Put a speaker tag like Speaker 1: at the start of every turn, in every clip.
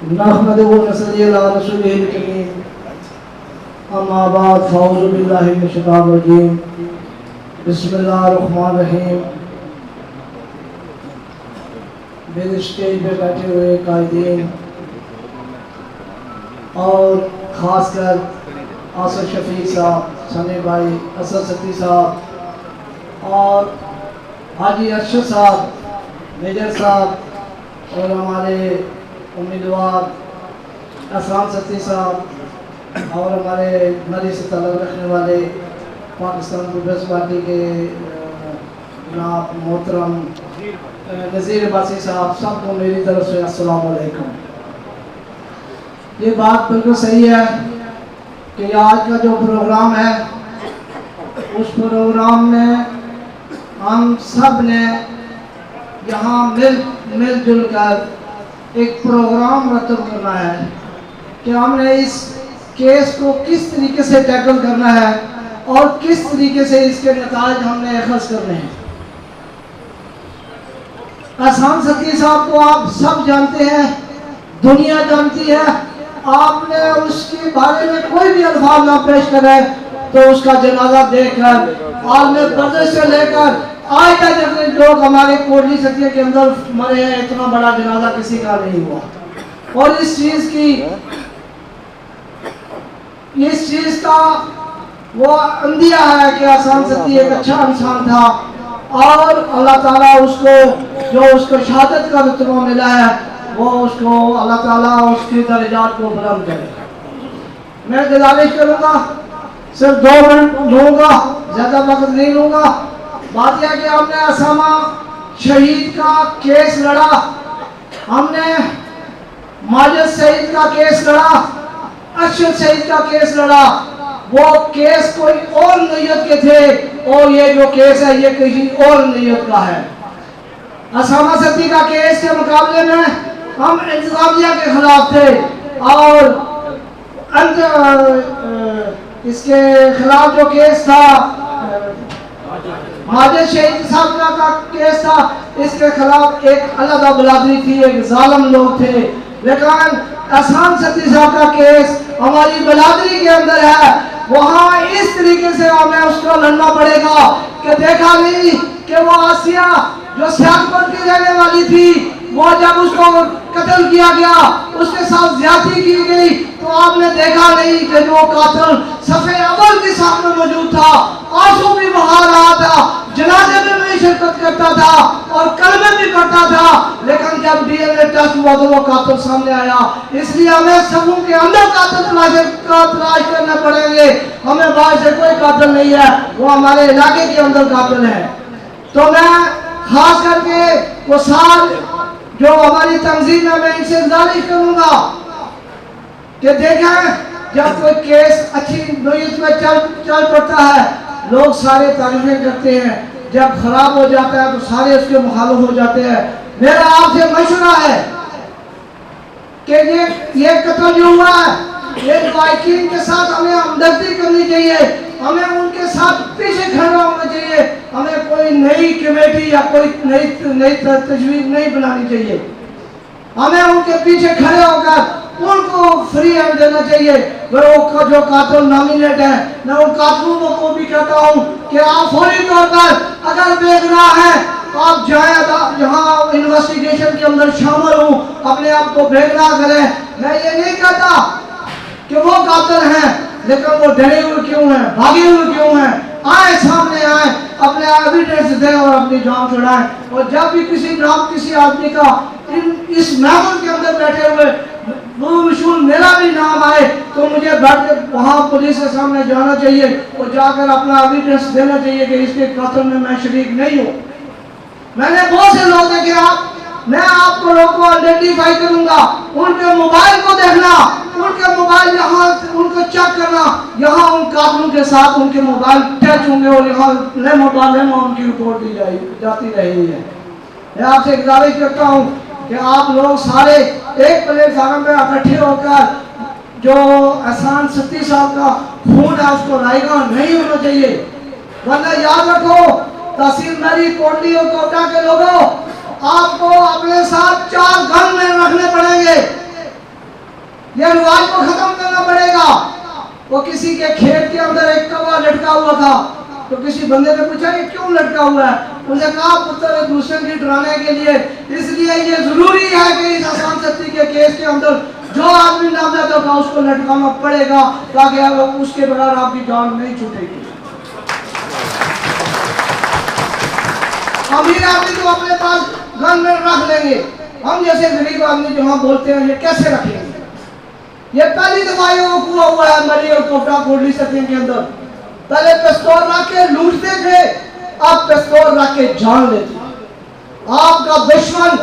Speaker 1: نحمده ونصلي على رسوله الكريم اما بعد فاعوذ بالله من الشیطان الرجیم بسم اللہ الرحمن الرحیم۔ بگ اسٹیج پہ بیٹھے ہوئے قائدین اور خاص کر آصف شفیق صاحب، سمیع بھائی، اسد ستی صاحب اور حاجی ارشد صاحب، میجر صاحب اور ہمارے امیدوار احسان ستی صاحب اور ہمارے مری سے تعلق رکھنے والے پاکستان پیپلز پارٹی کے جناب محترم نذیر عباسی صاحب، سب کو میری طرف سے السلام علیکم۔ یہ بات بالکل صحیح ہے کہ آج کا جو پروگرام ہے اس پروگرام میں ہم سب نے یہاں مل جل کر ایک پروگرام مرتب کرنا ہے کہ ہم نے اس کیس کو کس طریقے سے ٹیکل کرنا ہے اور کس طریقے سے اس کے نتائج ہم نے اخذ کرنے ہیں۔ احسان ستی صاحب کو آپ سب جانتے ہیں، دنیا جانتی ہے، آپ نے اس کے بارے میں کوئی بھی الفاظ نہ پیش کرے تو اس کا جنازہ دیکھ کر عالم بردش سے لے کر آج تک جتنے لوگ ہمارے کوٹلی ستیہ کے اندر مرے ہیں اتنا بڑا جنازہ کسی کا نہیں ہوا۔ اور اس چیز کا وہ اندیہ ہے کہ احسان ستی ایک اچھا انسان تھا اور اللہ تعالیٰ اس کو جو اس کو شہادت کا رتبہ ملا ہے وہ اس کو اللہ تعالیٰ اس کی درجات کو بلند کرے۔ میں گزارش کروں گا، صرف 2 منٹ لوں گا، زیادہ وقت نہیں لوں گا۔ بات یہ کہ ہم نے اسامہ شہید کا کیس لڑا، ہم نے ماجد سعید کا کیس لڑا، ارشد سعید کا کیس لڑا۔ وہ کیس کوئی اور نیت کے تھے اور یہ جو کیس ہے یہ کسی اور نیت کا ہے۔ اسامہ ستی کا کیس کے مقابلے میں ہم انتظامیہ کے خلاف تھے اور اس کے خلاف جو کیس تھا ماجد شہید صاحب کا کیس تھا، اس کے خلاف ایک علیحدہ برادری تھی، ایک ظالم لوگ تھے۔ لیکن احسان ستی صاحب کا کیس ہماری برادری کے اندر ہے، وہاں اس طریقے سے ہمیں اس کو لڑنا پڑے گا کہ دیکھا نہیں کہ وہ آسیہ جو سیالکوٹ کی رہنے والی تھی، وہ جب اس کو قتل کیا گیا، اس کے ساتھ زیادتی کی گئی تو آپ نے دیکھا نہیں کہ جو قاتل صفحے اول کے سامنے موجود تھا، آنسو بھی بہا رہا تھا، جنازے میں بھی شرکت کرتا تھا اور کلمے بھی کرتا تھا، لیکن جب ڈی این اے ٹیسٹ ہوا تو وہ قاتل سامنے آیا۔ اس لیے ہمیں سبوں کے اندر قاتل تلاش کرنے پڑیں گے، ہمیں باہر سے کوئی قاتل نہیں ہے، وہ ہمارے علاقے کے اندر قاتل ہے۔ تو میں خاص کر کے وہ سال جو ہماری تنظیم ہے میں ان سے گزارش کروں گا کہ دیکھیں جب کوئی کیس اچھی نوعیت میں چل پڑتا ہے لوگ سارے تعریفیں کرتے ہیں، جب خراب ہو جاتا ہے تو سارے اس کے مخالف ہو جاتے ہیں۔ میرا آپ سے مشورہ ہے کہ یہ قتل جو ہوا ہے یہ لائقین کے ساتھ ہمیں ہمدردی کرنی چاہیے، ہمیں ان کے ساتھ پیچھے کھڑا ہونا چاہیے، ہمیں کوئی نئی کمیٹی یا کوئی نئی تجویز نہیں بنانی چاہیے، ہمیں ان کے پیچھے کھڑے ہو کر ان کو فری ہینڈ دینا چاہیے۔ وہ جو قاتل نامینیٹ ہیں میں ان قاتلوں کو بھی کہتا ہوں کہ آپ فوری طور پر اگر بے گناہ ہیں تو آپ جائیں جہاں انویسٹیگیشن کے اندر شامل ہوں، اپنے آپ کو بے گناہ کریں۔ میں یہ نہیں کہتا کہ وہ قاتل ہیں لیکن وہ ڈرے ہوئے کیوں ہیں، بھاگے ہوئے کیوں ہیں، آئیں سامنے آئیں، اپنے ایویڈنس دیں اور اپنی جان چھڑائیں۔ اور جب بھی کسی آدمی کا اس محفل کے اندر بیٹھے ہوئے مشہور میرا بھی نام آئے تو مجھے بیٹھ کے وہاں پولیس کے سامنے جانا چاہیے اور جا کر اپنا ایویڈنس دینا چاہیے کہ اس کے قتل میں شریک نہیں ہوں۔ میں نے بہت سے لوگ دیکھے، میں آپ کو لوگوں کو آئیڈینٹیفائی کروں گا، ان کے موبائل کو دیکھنا، ان کے موبائل یہاں ان کو چیک کرنا، یہاں ان قاتلوں کے ساتھ ان کے موبائل ٹچ ہوں گے اور یہاں لیمو ان کی رپورٹ دی جاتی رہی ہے۔ میں آپ سے گزارش کرتا ہوں کہ آپ لوگ سارے ایک پلیٹ فارم پہ اکٹھے ہو کر جو احسان ستی صاحب کا خون ہے اس کو رائے گا نہیں ہونا چاہیے، ورنہ یاد رکھو تحصیل میری کوٹلی اور کوٹا کے لوگوں آپ کو اپنے ساتھ 4 گن میں رکھنے پڑیں گے۔ وہ کسی کے کھیت کے اندر ایک کوا لٹکا ہوا تھا، تو کسی بندے نے پوچھا یہ کیوں لٹکا ہوا ہے؟ انہوں نے کہا پتر ایک دوسرے کی ڈرانے کے لیے، اس لیے یہ ضروری ہے کہ اس آسان سختی کے کیس کے اندر جو آدمی نامزد ہوگا اس کو لٹکانا پڑے گا، تاکہ اس کے بغیر آپ کی جان نہیں چھوٹے گی۔ امیر آدمی تو اپنے پاس گن میں رکھ لیں گے، ہم جیسے غریب آدمی جو ہم بولتے ہیں یہ کیسے رکھیں گے؟ یہ پہلی دفعہ یہ وقوع ہوا ہے مری اور کوٹا کوٹلی سکین کے اندر۔ پہلے پستول رکھ کے لوٹتے تھے، اب پستول رکھ کے جان لیتے ہیں۔ آپ کا دشمن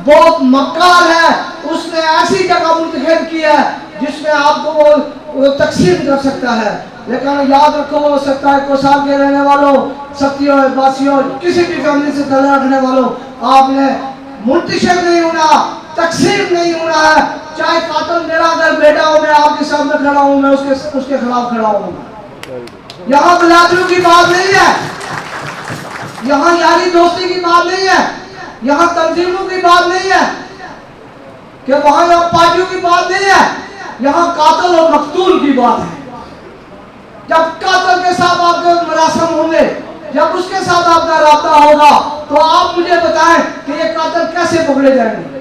Speaker 1: بہت مکار ہے، اس نے ایسی جگہ منتخب کیا ہے جس میں آپ کو وہ تقسیم کر سکتا ہے۔ لیکن یاد رکھو سکتا ہے کوسار کے رہنے والوں، ستیوں باسیوں، کسی بھی فیملی سے تعلق رکھنے والوں، آپ نے منتشر نہیں ہونا، تقسیم نہیں ہونا ہے۔ چاہے قاتل میرا اگر بیٹا ہو، میں آپ کے سامنے کھڑا ہوں، میں اس کے خلاف کھڑا ہوں۔ یہاں بلادروں کی بات نہیں ہے، یہاں یاری دوستی کی بات نہیں ہے، یہاں تنظیموں کی بات نہیں ہے، کہ وہاں یہاں پارٹیوں کی بات نہیں ہے، یہاں قاتل اور مقتول کی بات ہے۔ جب قاتل کے ساتھ آپ کے مراسم ہوں گے، جب اس کے ساتھ آپ کا رابطہ ہوگا، تو آپ مجھے بتائیں کہ یہ قاتل کیسے پکڑے جائیں گے؟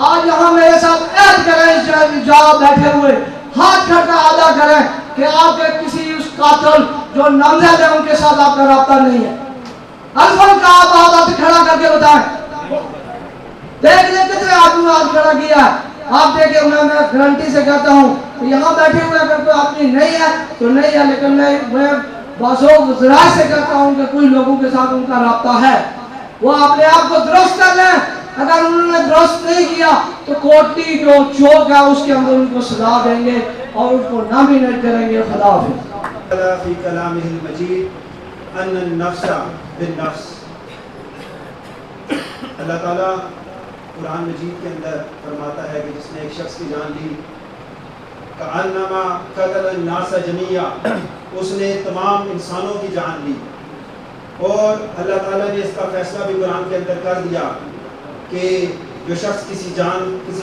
Speaker 1: آج یہاں میرے ساتھ عہد کریں، جہاں بیٹھے ہوئے ہاتھ کھڑ کا ادا کریں کہ آپ کے کسی اس قاتل جو نامزد ہے ان کے ساتھ آپ کا رابطہ نہیں ہے۔ الفن کا آپ ہاتھ کھڑا کر کے بتائیں، دیکھ لیں کتنے آدمی ہاتھ کھڑا کیا ہے۔ آپ دیکھیں، میں گارنٹی سے کہتا ہوں کہ یہاں بیٹھے ہوئے اگر کوئی آدمی نہیں ہے تو نہیں ہے، لیکن میں بازو ذرائع سے کہتا ہوں کہ کوئی لوگوں کے ساتھ ان کا رابطہ ہے، وہ اپنے آپ کو درست کر لیں۔ اگر انہوں نے درست نہیں کیا تو کوٹلی جو چوک ہے اس کے اندر ان کو سزا دیں گے اور ان کو نامینیٹ کریں گے۔ خدا حافظ۔
Speaker 2: فی کلامہ المجید ان النفس بالنفس، اللہ تعالیٰ قرآن مجید کے اندر فرماتا ہے کہ جس نے ایک شخص کی جان لی، کأنما قتل الناس جمیعا، اس نے تمام انسانوں کی جان لی۔ اور اللہ تعالیٰ نے اس کا فیصلہ بھی قرآن کے اندر کر دیا کہ جو شخص کسی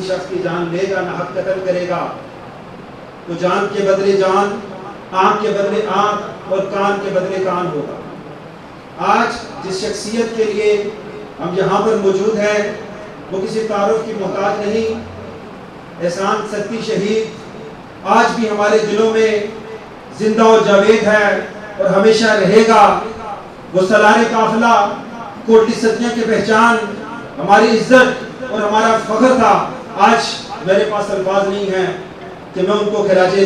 Speaker 2: شخص کی جان لے گا، ناحق قتل کرے گا، تو جان کے بدلے جان، آنکھ کے بدلے آنکھ اور کان کے بدلے کان ہوگا۔ آج جس شخصیت کے لیے ہم یہاں پر موجود ہیں وہ کسی تعارف کی محتاج نہیں۔ احسان ستی شہید آج بھی ہمارے دلوں میں زندہ و جاوید ہے اور ہمیشہ رہے گا۔ وہ سالار قافلہ، کوٹلی ستیاں کی پہچان، ہماری عزت اور ہمارا فخر تھا۔ آج میرے پاس الفاظ نہیں ہیں کہ میں ان کو خراج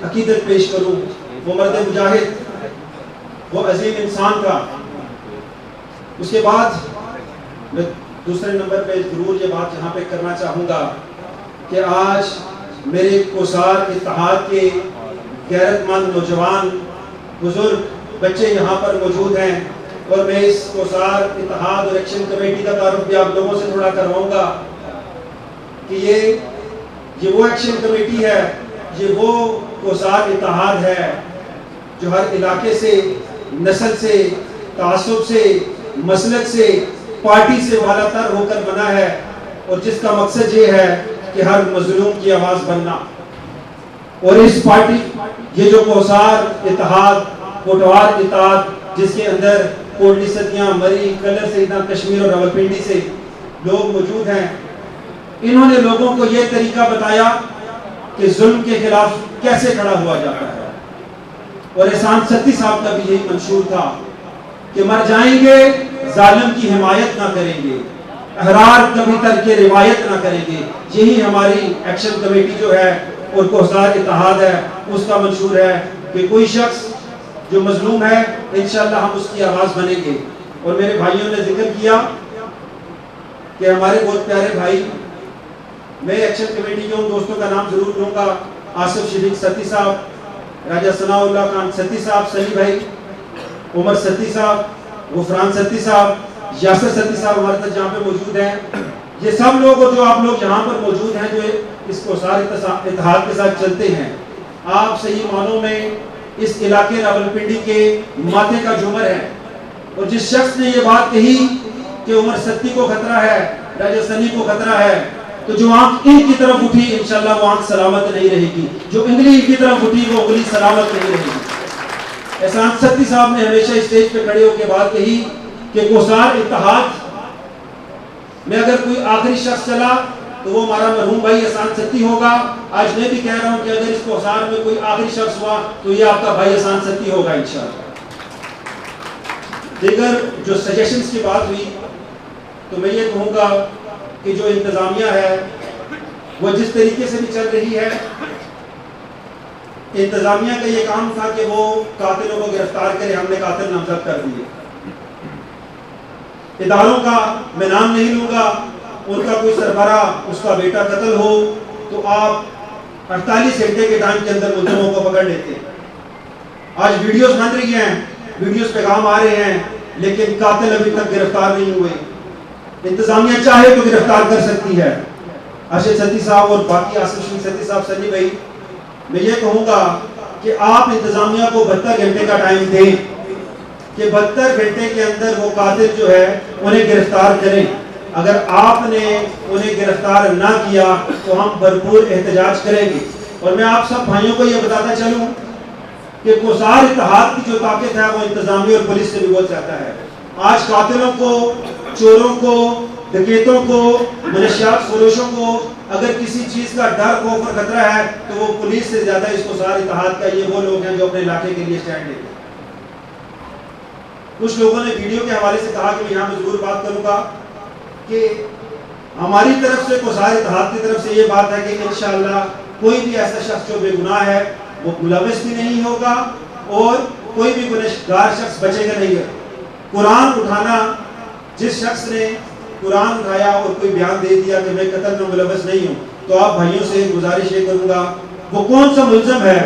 Speaker 2: عقیدت پیش کروں۔ وہ مرد مجاہد، وہ عظیم انسان تھا۔ اس کے بعد میں دوسرے نمبر پہ ضرور یہ بات یہاں پہ کرنا چاہوں گا کہ آج میرے کوسار اتحاد کے غیرت مند نوجوان، بزرگ، بچے یہاں پر موجود ہیں، اور میں اس کوسار اتحاد اور ایکشن کمیٹی کا تعارف بھی آپ لوگوں سے تھوڑا کرواؤں گا کہ یہ وہ ایکشن کمیٹی ہے، یہ وہ کوسار اتحاد ہے جو ہر علاقے سے، نسل سے، تعصب سے، مسلک سے، پارٹی سے والا تر ہو کر بنا ہے، اور جس کا مقصد یہ ہے کہ ہر مظلوم کی آواز بننا۔ اور اس پارٹی، یہ جو کوسار اتحاد، کوٹوار اتحاد، جس کے اندر کوٹلی ستیاں، مری، کلر سیدنا کشمیر اور راولپنڈی سے لوگ موجود ہیں، انہوں نے لوگوں کو یہ طریقہ بتایا کہ ظلم کے خلاف کیسے کھڑا ہوا جاتا ہے۔ اور احسان ستی صاحب کا بھی یہی منشور تھا کہ مر جائیں گے ظالم کی حمایت نہ کریں گے، احرار کبھی ترک روایت نہ کریں گے۔ یہی ہماری ایکشن کمیٹی جو ہے اور کوسار اتحاد ہے، اس کا منشور ہے کہ کوئی شخص جو مظلوم ہے انشاءاللہ ہم اس کی آواز بنیں گے۔ اور میرے بھائیوں نے ذکر کیا کہ ہمارے بہت پیارے بھائی، میں ایکشن کمیٹی کے ان دوستوں کا نام ضرور لوں گا، آصف شفیق ستی صاحب، راجہ ثناء اللہ خان ستی صاحب، سنی بھائی، عمر ستی صاحب، غفران ستی صاحب، یاسر ستی صاحب ہمارے ساتھ جہاں پہ موجود ہیں۔ یہ سب لوگ جو آپ لوگ یہاں پر موجود ہیں جو اس کوسار اتحاد کے ساتھ چلتے ہیں، آپ صحیح معنوں میں اس علاقے راولپنڈی کے ماتھے کا جھومر ہے۔ اور جس شخص نے یہ بات کہی کہ عمر ستی کو خطرہ ہے، راجہ سنی کو خطرہ ہے، تو جو آنکھ ان کی طرف اٹھی انشاءاللہ وہ آنکھ سلامت نہیں رہے گی، جو انگلی ان کی طرف اٹھی وہ انگلی سلامت نہیں رہے گی۔ احسان ستی صاحب نے ہمیشہ اسٹیج پہ کھڑے ہو کے بات کہی کہ کوثار اتحاد میں اگر کوئی آخری شخص چلا تو وہ ہمارا مرحوم بھائی احسان ستی ہوگا۔ آج میں بھی کہہ رہا ہوں کہ اگر اس کوثار میں کوئی آخری شخص ہوا تو یہ آپ کا بھائی احسان ستی ہوگا انشاءاللہ۔ دیگر جو سجیشنز کی بات ہوئی تو میں یہ کہوں گا کہ جو انتظامیہ ہے وہ جس طریقے سے بھی چل رہی ہے، انتظامیہ کا یہ کام تھا کہ وہ قاتلوں کو گرفتار کرے، ہم نے قاتل نامزد کر دیے۔ اداروں کا میں نام نہیں لوں گا، ان کا کوئی سربراہ اس کا بیٹا قتل ہو تو آپ 48 گھنٹے کے ٹائم کے اندر ملزموں کو پکڑ لیتے ہیں۔ آج ویڈیوز بن رہی ہیں، ویڈیوز پیغام آ رہے ہیں، لیکن قاتل ابھی تک گرفتار نہیں ہوئے۔ انتظامیہ چاہے تو گرفتار کر سکتی ہے۔ ارشد ستی صاحب اور باقی آصف شریف ستی صاحب، سنی بھائی، میں یہ کہوں گا کہ آپ انتظامیہ کو 72 گھنٹے کا ٹائم دیں کہ 72 گھنٹے کے اندر وہ قاتل جو ہے انہیں گرفتار کریں۔ اگر آپ نے انہیں گرفتار نہ کیا تو ہم بھرپور احتجاج کریں گے۔ اور میں آپ سب بھائیوں کو یہ بتاتا چلوں کہ کوثار اتحاد کی جو طاقت ہے وہ انتظامیہ اور پولیس سے بھی بہت زیادہ ہے۔ آج قاتلوں کو، چوروں کو، ڈکیتوں کو، منشیات فروشوں کو اگر کسی چیز کا ڈر، خوف اور خطرہ ہے تو وہ پولیس سے زیادہ اس کوثار اتحاد کا یہ وہ لوگ ہیں جو اپنے علاقے کے لیے سٹینڈ لیتے ہیں۔ کچھ لوگوں نے ویڈیو کے حوالے سے کہا کہ میں یہاں پہ ضرور بات کروں گا کہ ہماری طرف سے کوثار اتحاد کی طرف سے یہ بات ہے کہ انشاءاللہ کوئی بھی ایسا شخص جو بے گناہ ہے وہ ملوث بھی نہیں ہوگا اور کوئی بھی گنہگار شخص بچے گا نہیں ہے۔ قرآن اٹھانا، جس شخص نے قرآن اٹھایا اور کوئی بیان دے دیا کہ میں قتل میں ملوث نہیں ہوں، تو آپ بھائیوں سے گزارش یہ کروں گا وہ کون سا ملزم ہے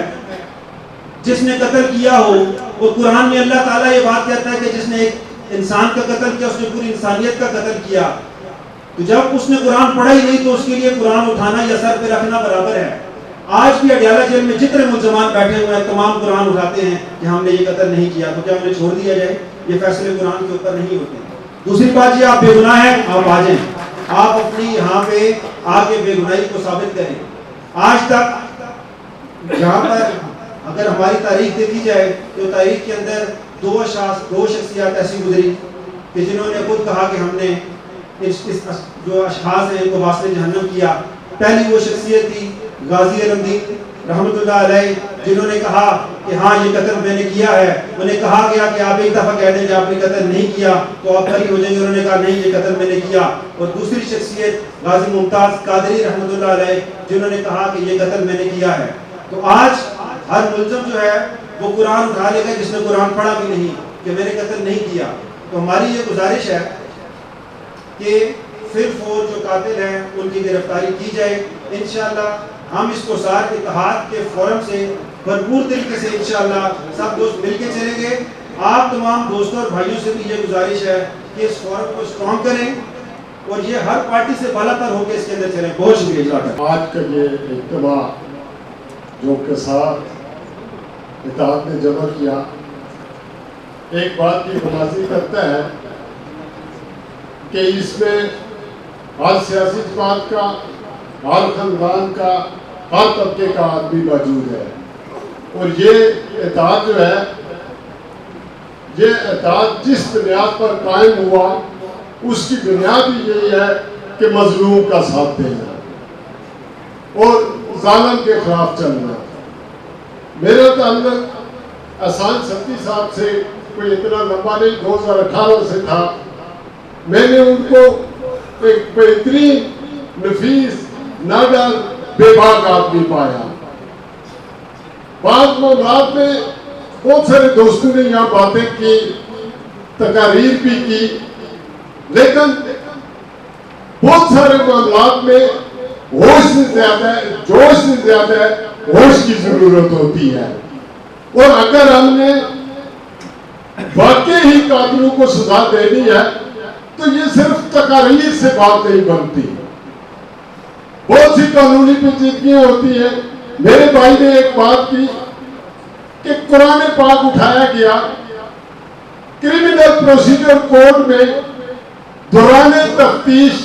Speaker 2: جس نے قتل کیا ہو؟ اور قرآن میں اللہ تعالیٰ یہ بات کہتا ہے کہ جس نے ایک انسان کا قتل کیا اس نے پوری انسانیت کا قتل کیا۔ تو جب اس نے قرآن پڑھا ہی نہیں تو اس کے لیے قرآن اٹھانا یا سر پہ رکھنا برابر ہے۔ آج بھی اڈیالہ جیل میں جتنے ملزمان بیٹھے ہوئے ہیں تمام قرآن اٹھاتے ہیں کہ ہم نے یہ قتل نہیں کیا، تو کیا انہیں چھوڑ دیا جائے؟ یہ فیصلے قرآن کے اوپر نہیں ہوتے۔ دوسری بات یہ، آپ بے گناہ ہیں، آپ آ جائیں، آپ اپنی یہاں پہ آ کے بے گناہی کو ثابت کریں۔ آج تک یہاں پر اگر ہماری تاریخ دیکھی جائے تو تاریخ کے اندر دو شخصیات ایسی گزری کہ جنہوں نے خود کہا کہ ہم نے جو اشخاص ہیں ان کو واسطے جہنم کیا۔ پہلی وہ شخصیت تھی غازی علم دین رحمۃ اللہ علیہ، جنہوں نے کہا کہ ہاں یہ قتل میں نے کیا ہے۔ انہیں کہا گیا کہ آپ ایک دفعہ کہہ دیں کہ آپ نے قتل نہیں کیا تو آپ بری ہو جائیں گے، انہوں نے کہا نہیں یہ قتل میں نے کیا۔ اور دوسری شخصیت غازی ممتاز قادری رحمۃ اللہ علیہ، جنہوں نے کہا کہ یہ قتل میں نے کیا ہے۔ تو آج ہر ملزم جو ہے وہ قرآن اٹھا لے گا جس نے قرآن پڑھا بھی نہیں کہ میں نے قتل نہیں کیا۔ تو ہماری یہ گزارش ہے کہ پھر فور جو قاتل ہیں ان کی گرفتاری کی جائے۔ انشاءاللہ ہم اس کوثار اتحاد کے فورم سے بھرپور طریقے سے انشاءاللہ سب دوست مل کے چلیں گے۔ آپ تمام دوستوں اور بھائیوں سے بھی یہ گزارش ہے کہ اس فورم کو اسٹرانگ کریں اور یہ ہر پارٹی سے بالا تر ہو کے اس کے اندر چلیں۔ بہت شکریہ۔
Speaker 3: آج کا یہ اجتماع جو کوثار اتحاد نے جمع کیا، ایک بات کی نمازی کرتا ہے کہ اس میں ہر سیاسی جماعت کا، ہر خاندان کا، ہر طبقے کا آدمی موجود ہے۔ اور یہ اتحاد جو ہے، یہ اتحاد جس بنیاد پر قائم ہوا اس کی بنیاد ہی یہی ہے کہ مظلوم کا ساتھ دینا اور ظالم کے خلاف چلنا۔ میرا تعلق احسان ستی صاحب سے کوئی اتنا لمبا نہیں، 2018 سے تھا۔ میں نے ان کو ایک بہترین، نفیس، ناڈر، بے باک آدمی پایا۔ بعض معاملات میں بہت سارے دوستوں نے یہاں باتیں کی، تقاریر بھی کی، لیکن بہت سارے معاملات میں ہوش سے زیادہ، جوش سے زیادہ ہوش کی ضرورت ہوتی ہے۔ اور اگر ہم نے واقعی ہی قاتلوں کو سزا دینی ہے تو یہ صرف تقاریر سے بات نہیں بنتی، بہت سی قانونی پیچیدگیاں ہوتی ہیں۔ میرے بھائی نے ایک بات کی کہ قرآن پاک اٹھایا گیا، کرمنل پروسیجر کوڈ میں دوران تفتیش